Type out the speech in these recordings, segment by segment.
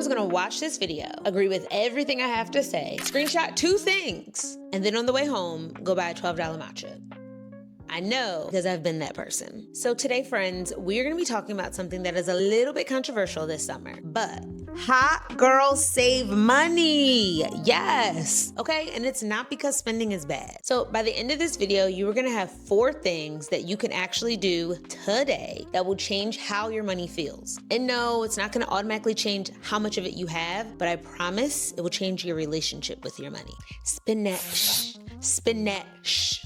was gonna watch this video, agree with everything I have to say, screenshot 2 things, and then on the way home, go buy a $12 matcha. I know, because I've been that person. So today, friends, we're gonna be talking about something that is a little bit controversial this summer, but hot girls save money. Yes. Okay, and it's not because spending is bad. So by the end of this video, you are gonna have 4 things that you can actually do today that will change how your money feels. And no, it's not gonna automatically change how much of it you have, but I promise it will change your relationship with your money. Spend that shh. Spend that shh.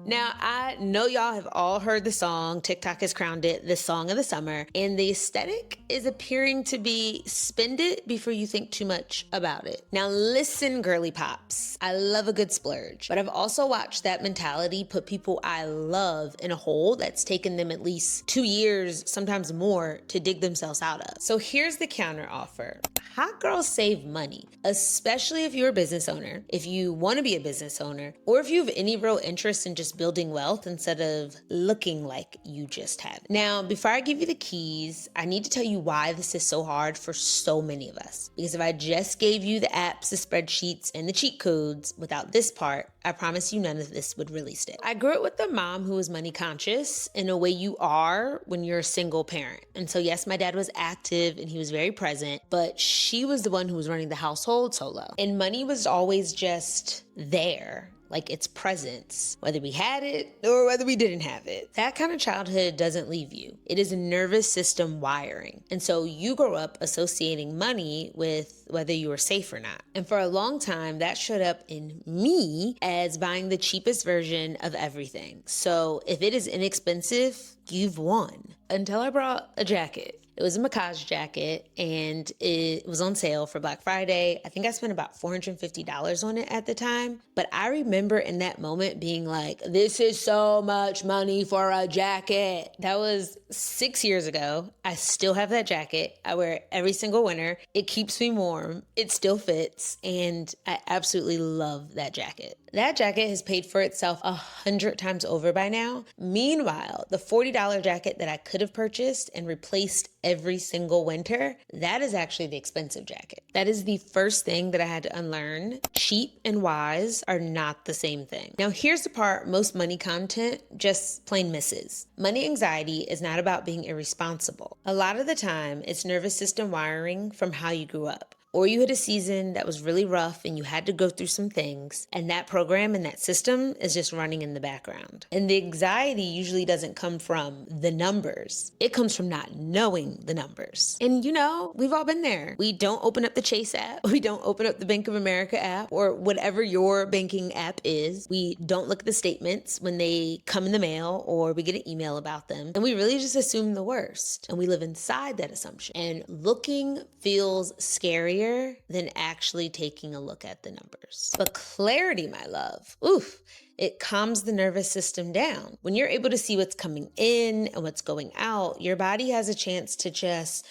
Now, I know y'all have all heard the song, TikTok has crowned it the song of the summer, and the aesthetic is appearing to be spend it before you think too much about it. Now listen, girly pops, I love a good splurge, but I've also watched that mentality put people I love in a hole that's taken them at least 2 years, sometimes more, to dig themselves out of. So here's the counter offer. Hot girls save money, especially if you're a business owner, if you want to be a business owner, or if you have any real interest in just building wealth instead of looking like you just have. Now, before I give you the keys, I need to tell you why this is so hard for so many of us. Because if I just gave you the apps, the spreadsheets, and the cheat codes without this part, I promise you none of this would really stick. I grew up with a mom who was money conscious in a way you are when you're a single parent. And so yes, my dad was active and he was very present, but she was the one who was running the household solo. And money was always just there. Like its presence, whether we had it or whether we didn't have it. That kind of childhood doesn't leave you. It is a nervous system wiring. And so you grow up associating money with whether you were safe or not. And for a long time, that showed up in me as buying the cheapest version of everything. So if it is inexpensive, you've won. Until I brought a jacket. It was a Macaj jacket and it was on sale for Black Friday. I think I spent about $450 on it at the time. But I remember in that moment being like, this is so much money for a jacket. That was 6 years ago. I still have that jacket. I wear it every single winter. It keeps me warm. It still fits. And I absolutely love that jacket. That jacket has paid for itself 100 times over by now. Meanwhile, the $40 jacket that I could have purchased and replaced every single winter, that is actually the expensive jacket. That is the first thing that I had to unlearn. Cheap and wise are not the same thing. Now here's the part most money content just plain misses. Money anxiety is not about being irresponsible. A lot of the time, it's nervous system wiring from how you grew up. Or you had a season that was really rough and you had to go through some things, and that program and that system is just running in the background. And the anxiety usually doesn't come from the numbers. It comes from not knowing the numbers. And you know, we've all been there. We don't open up the Chase app. We don't open up the Bank of America app or whatever your banking app is. We don't look at the statements when they come in the mail or we get an email about them. And we really just assume the worst. And we live inside that assumption. And looking feels scarier than actually taking a look at the numbers. But clarity, my love, oof, it calms the nervous system down. When you're able to see what's coming in and what's going out, your body has a chance to just,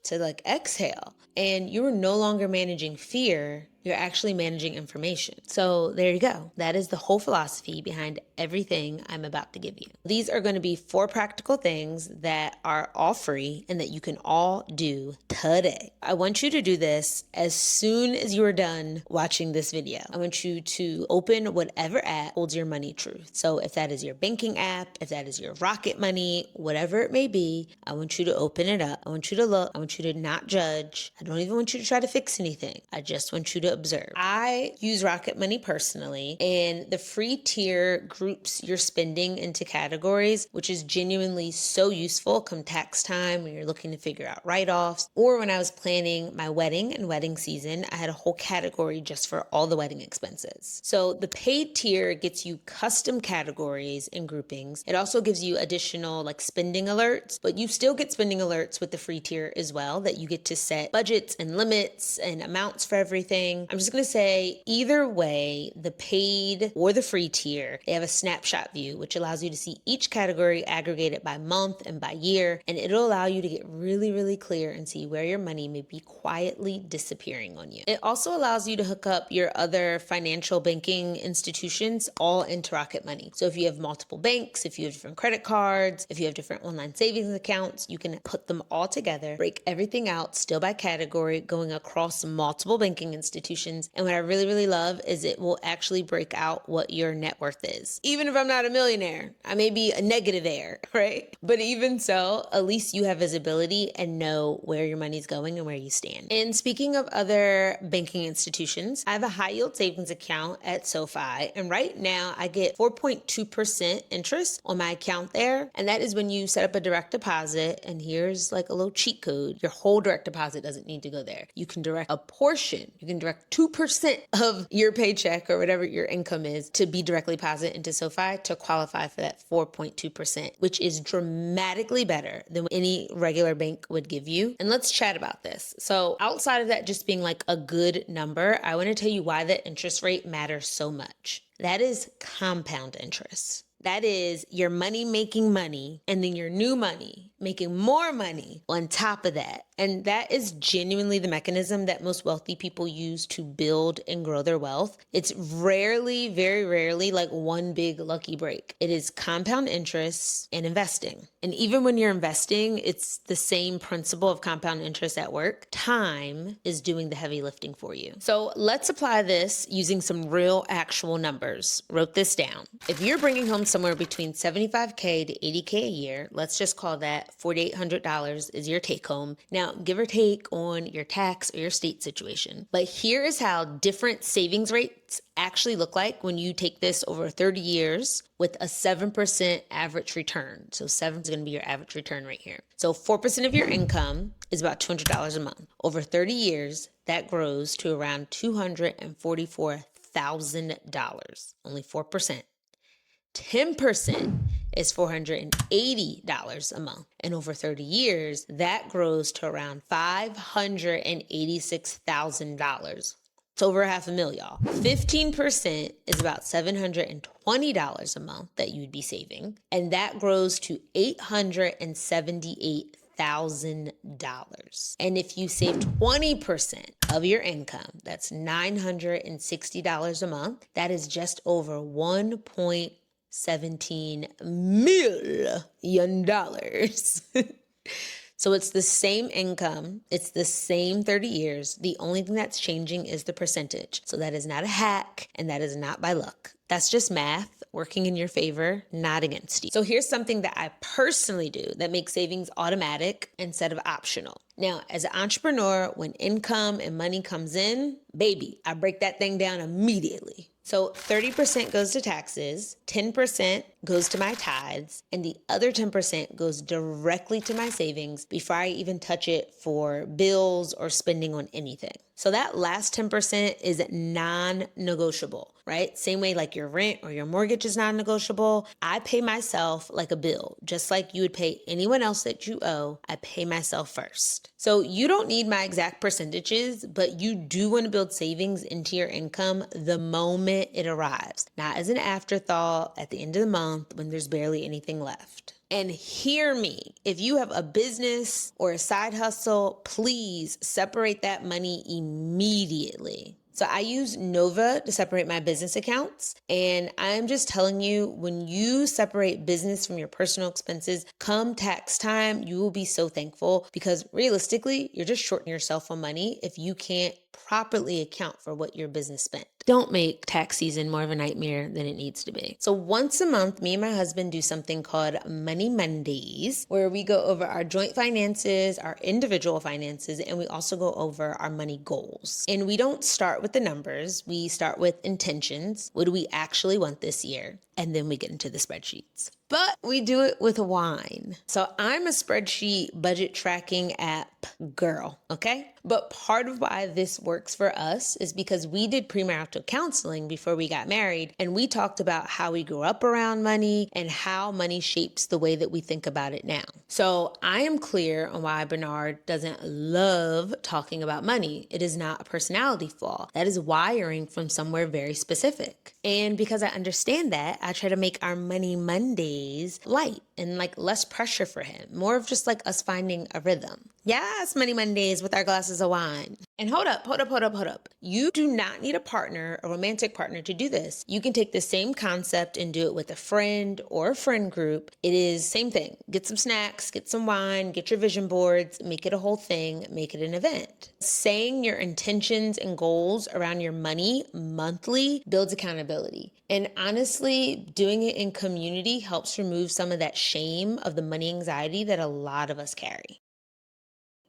to like exhale. And you're no longer managing fear, you're actually managing information. So there you go. That is the whole philosophy behind everything I'm about to give you. These are going to be 4 practical things that are all free and that you can all do today. I want you to do this as soon as you are done watching this video. I want you to open whatever app holds your money truth. So if that is your banking app, if that is your Rocket Money, whatever it may be, I want you to open it up. I want you to look. I want you to not judge. I don't even want you to try to fix anything. I just want you to observe. I use Rocket Money personally, and the free tier groups your spending into categories, which is genuinely so useful come tax time when you're looking to figure out write-offs, or when I was planning my wedding and wedding season, I had a whole category just for all the wedding expenses. So the paid tier gets you custom categories and groupings. It also gives you additional like spending alerts, but you still get spending alerts with the free tier as well, that you get to set budgets and limits and amounts for everything. I'm just going to say either way, the paid or the free tier, they have a snapshot view, which allows you to see each category aggregated by month and by year. And it'll allow you to get really, really clear and see where your money may be quietly disappearing on you. It also allows you to hook up your other financial banking institutions all into Rocket Money. So if you have multiple banks, if you have different credit cards, if you have different online savings accounts, you can put them all together, break everything out still by category, going across multiple banking institutions. And what I really, really love is it will actually break out what your net worth is. Even if I'm not a millionaire, I may be a negativaire, right? But even so, at least you have visibility and know where your money's going and where you stand. And speaking of other banking institutions, I have a high yield savings account at SoFi. And right now I get 4.2% interest on my account there. And that is when you set up a direct deposit. And here's like a little cheat code. Your whole direct deposit doesn't need to go there. You can direct a portion. You can direct 2% of your paycheck or whatever your income is to be directly deposited into SoFi to qualify for that 4.2%, which is dramatically better than what any regular bank would give you. And let's chat about this. So outside of that just being like a good number, I want to tell you why the interest rate matters so much. That is compound interest. That is your money making money and then your new money making more money on top of that. And that is genuinely the mechanism that most wealthy people use to build and grow their wealth. It's rarely, very rarely like one big lucky break. It is compound interest and investing. And even when you're investing, it's the same principle of compound interest at work. Time is doing the heavy lifting for you. So let's apply this using some real actual numbers. Wrote this down. If you're bringing home somewhere between $75K to $80K a year, let's just call that $4,800 is your take home. Now, give or take on your tax or your state situation. But here is how different savings rates actually look like when you take this over 30 years with a 7% average return. So 7 is going to be your average return right here. So 4% of your income is about $200 a month. Over 30 years, that grows to around $244,000, only 4%. 10% is $480 a month. And over 30 years, that grows to around $586,000. It's over $500,000, y'all. 15% is about $720 a month that you'd be saving. And that grows to $878,000. And if you save 20% of your income, that's $960 a month. That is just over $1.17 million. So it's the same income. It's the same 30 years. The only thing that's changing is the percentage. So that is not a hack and that is not by luck. That's just math working in your favor, not against you. So here's something that I personally do that makes savings automatic instead of optional. Now, as an entrepreneur, when income and money comes in, baby, I break that thing down immediately. So 30% goes to taxes, 10% goes to my tithes, and the other 10% goes directly to my savings before I even touch it for bills or spending on anything. So that last 10% is non-negotiable, right? Same way like your rent or your mortgage is non-negotiable. I pay myself like a bill, just like you would pay anyone else that you owe. I pay myself first. So you don't need my exact percentages, but you do want to build savings into your income the moment it arrives, not as an afterthought at the end of the month when there's barely anything left. And hear me, if you have a business or a side hustle, please separate that money immediately. So I use Nova to separate my business accounts. And I'm just telling you, when you separate business from your personal expenses, come tax time, you will be so thankful because realistically, you're just shorting yourself on money if you can't properly account for what your business spent. Don't make tax season more of a nightmare than it needs to be. So once a month, me and my husband do something called Money Mondays, where we go over our joint finances, our individual finances, and we also go over our money goals. And we don't start with the numbers. We start with intentions. What do we actually want this year? And then we get into the spreadsheets. But we do it with wine. So I'm a spreadsheet budget tracking app girl, okay? But part of why this works for us is because we did premarital counseling before we got married, and we talked about how we grew up around money and how money shapes the way that we think about it now. So I am clear on why Bernard doesn't love talking about money. It is not a personality flaw. That is wiring from somewhere very specific. And because I understand that, I try to make our Money Mondays light and like less pressure for him, more of just like us finding a rhythm. Yes, Money Mondays with our glasses of wine. And hold up. You do not need a partner, a romantic partner to do this. You can take the same concept and do it with a friend or a friend group. It is same thing. Get some snacks, get some wine, get your vision boards, make it a whole thing, make it an event. Saying your intentions and goals around your money monthly builds accountability. And honestly, doing it in community helps remove some of that shame of the money anxiety that a lot of us carry.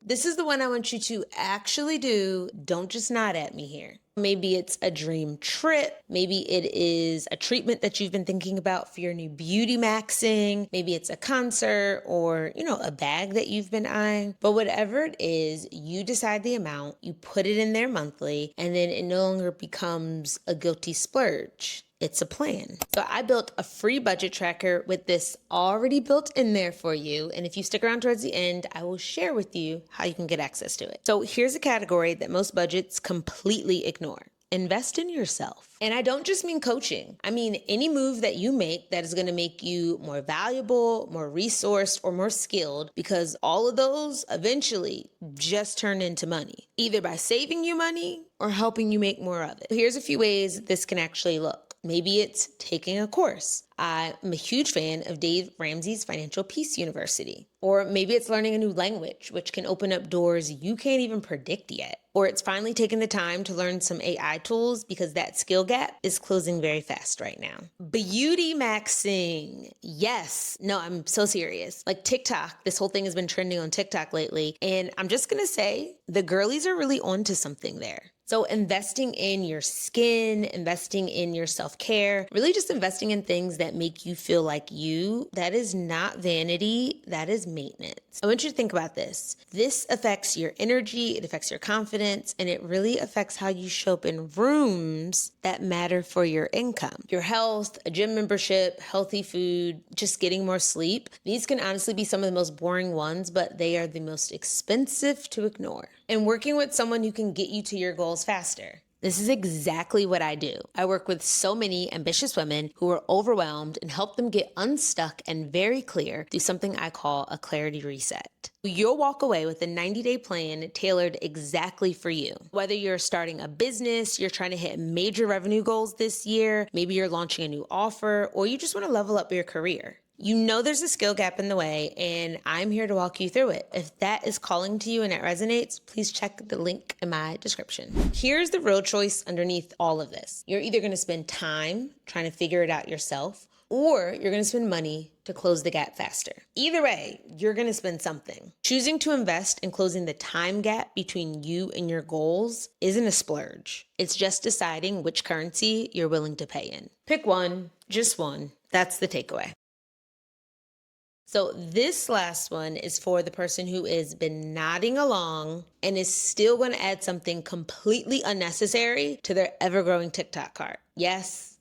This is the one I want you to actually do. Don't just nod at me here. Maybe it's a dream trip. Maybe it is a treatment that you've been thinking about for your new beauty maxing. Maybe it's a concert or, a bag that you've been eyeing. But whatever it is, you decide the amount, you put it in there monthly, and then it no longer becomes a guilty splurge. It's a plan. So I built a free budget tracker with this already built in there for you. And if you stick around towards the end, I will share with you how you can get access to it. So here's a category that most budgets completely ignore. Invest in yourself. And I don't just mean coaching. I mean any move that you make that is going to make you more valuable, more resourced, or more skilled, because all of those eventually just turn into money, either by saving you money or helping you make more of it. Here's a few ways this can actually look. Maybe it's taking a course. I'm a huge fan of Dave Ramsey's Financial Peace University. Or maybe it's learning a new language, which can open up doors you can't even predict yet. Or it's finally taking the time to learn some AI tools because that skill gap is closing very fast right now. Beauty maxing. Yes. No, I'm so serious. Like TikTok, this whole thing has been trending on TikTok lately. And I'm just going to say the girlies are really onto something there. So investing in your skin, investing in your self-care, really just investing in things that make you feel like you, that is not vanity, that is maintenance. I want you to think about this. This affects your energy, it affects your confidence, and it really affects how you show up in rooms that matter for your income. Your health, a gym membership, healthy food, just getting more sleep. These can honestly be some of the most boring ones, but they are the most expensive to ignore. And working with someone who can get you to your goals faster. This is exactly what I do. I work with so many ambitious women who are overwhelmed and help them get unstuck and very clear through something I call a clarity reset. You'll walk away with a 90-day plan tailored exactly for you. Whether you're starting a business, you're trying to hit major revenue goals this year, maybe you're launching a new offer, or you just want to level up your career. You know there's a skill gap in the way, and I'm here to walk you through it. If that is calling to you and it resonates, please check the link in my description. Here's the real choice underneath all of this. You're either going to spend time trying to figure it out yourself, or you're going to spend money to close the gap faster. Either way, you're going to spend something. Choosing to invest in closing the time gap between you and your goals isn't a splurge. It's just deciding which currency you're willing to pay in. Pick one, just one. That's the takeaway. So this last one is for the person who has been nodding along and is still going to add something completely unnecessary to their ever-growing TikTok cart. Yes,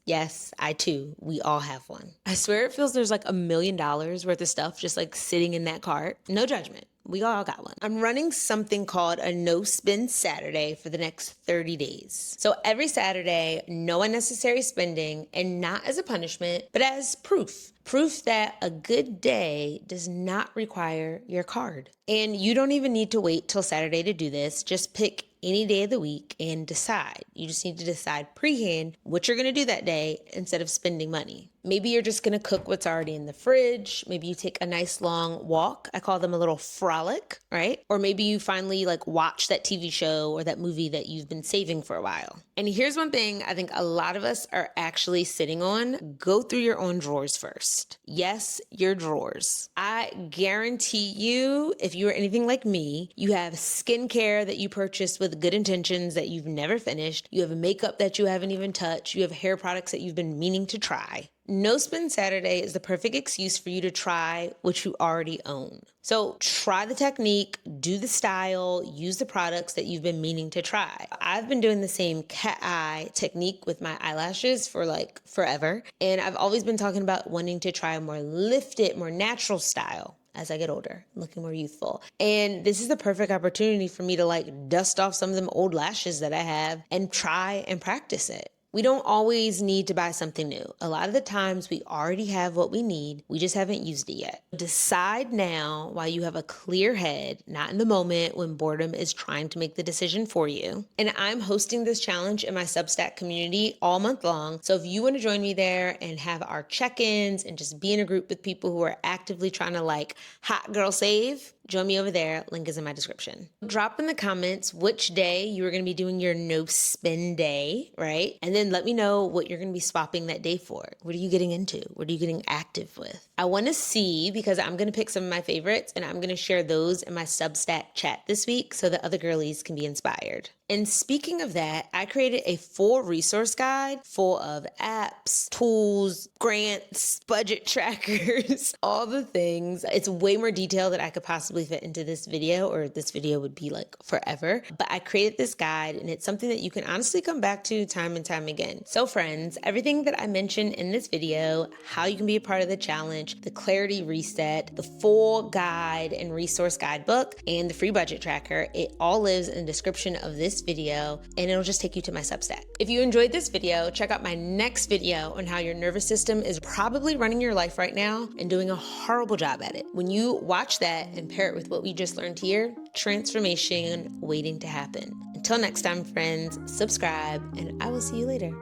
I too. We all have one. I swear it feels there's like $1 million worth of stuff just like sitting in that cart. No judgment. We all got one. I'm running something called a no spend Saturday for the next 30 days. So every Saturday, no unnecessary spending, and not as a punishment, but as proof. Proof that a good day does not require your card. And you don't even need to wait till Saturday to do this. Just pick any day of the week and decide. You just need to decide pre-hand what you're going to do that day instead of spending money. Maybe you're just going to cook what's already in the fridge. Maybe you take a nice long walk. I call them a little frolic, right? Or maybe you finally watch that TV show or that movie that you've been saving for a while. And here's one thing I think a lot of us are actually sitting on. Go through your own drawers first. Yes, your drawers. I guarantee you, if you are anything like me, you have skincare that you purchased with good intentions that you've never finished. You have makeup that you haven't even touched. You have hair products that you've been meaning to try. No Spend Saturday is the perfect excuse for you to try what you already own. So try the technique, do the style, use the products that you've been meaning to try. I've been doing the same cat eye technique with my eyelashes for forever. And I've always been talking about wanting to try a more lifted, more natural style as I get older, looking more youthful. And this is the perfect opportunity for me to dust off some of them old lashes that I have and try and practice it. We don't always need to buy something new. A lot of the times we already have what we need. We just haven't used it yet. Decide now while you have a clear head, not in the moment when boredom is trying to make the decision for you. And I'm hosting this challenge in my Substack community all month long. So if you want to join me there and have our check-ins and just be in a group with people who are actively trying to hot girl save, join me over there. Link is in my description. Drop in the comments which day you are going to be doing your no spend day, right? And then let me know what you're going to be swapping that day for. What are you getting into? What are you getting active with? I want to see, because I'm going to pick some of my favorites and I'm going to share those in my Substack chat this week so that other girlies can be inspired. And speaking of that, I created a full resource guide full of apps, tools, grants, budget trackers, all the things. It's way more detail than I could possibly fit into this video, or this video would be forever. But I created this guide and it's something that you can honestly come back to time and time again. So friends, everything that I mentioned in this video, how you can be a part of the challenge, the clarity reset, the full guide and resource guidebook, and the free budget tracker, it all lives in the description of this video, and it'll just take you to my Substack. If you enjoyed this video, check out my next video on how your nervous system is probably running your life right now and doing a horrible job at it. When you watch that and pair it with what we just learned here, transformation waiting to happen. Until next time, friends, subscribe, and I will see you later.